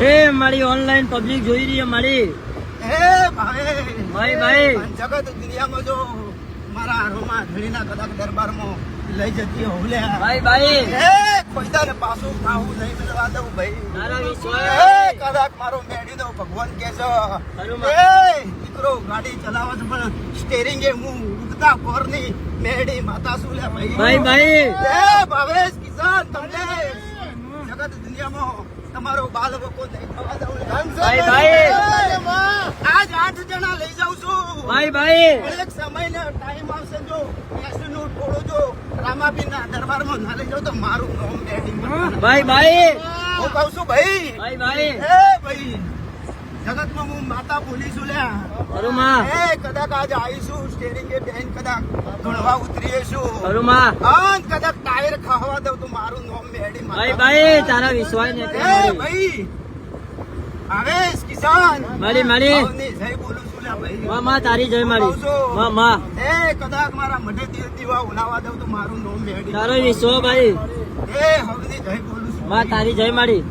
એ મારી online public જોઈ રહી છે મારી. એ ભાઈ ભાઈ જગત દુનિયામાં જો મારા હારોમાં ધણીના કદાચ દરબારમાં લઈ જતી હોઉં લે ભાઈ એ ખોઈદાને પાછું ખાવું નહીં મળવા દઉં ભાઈ. તારા એ વિશ્વાસ કદાચ મારો મેળી દો ભગવાન કે છે ખરું એ દીકરો ગાડી ચલાવે છે પણ સ્ટેરિંગ એ હું ઉગતા કોરની મેળી માતા શું લે ભાઈ. ભાઈ એ ભાવેશ કિસાન તમને જગત દુનિયામાં તમારો બાલ વકો નહીં થવા દઉં. ભાઈ. આજ 8 જણા લઈ જાઉં છું. ભાઈ એક સમય ટાઈમ આવશે જો એસનું થોડું જો રામાપીરના દરબારમાં ના લઈ જાઉં તો મારું નામ બેડિંગ ભાઈ હું કહું છું ભાઈ ભાઈ એ ભાઈ જગતમાં હું માતા બોલીશું લ્યા ખરું માં એ કદાચ આજે આવીશું સ્ટેરિંગ એ બેન કદાચ ગણવા ઉતરીશું ખરું માં અને કદાચ ટાયર ખાવા દઉં તો મારું નામ બેડી ભાઈ તારા વિશ્વાસ એ નથી ભાઈ ભાવેશ કિસાન મારી ભાવની જય બોલું છું લ્યા ભાઈ માં તારી જય મારી માં એ કદાચ મારા મઢે દીવા ઉનાવા દઉં તો મારું નામ બેડી તારો વિશ્વાસ ભાઈ એ હવની જય બોલું છું માં તારી જય મારી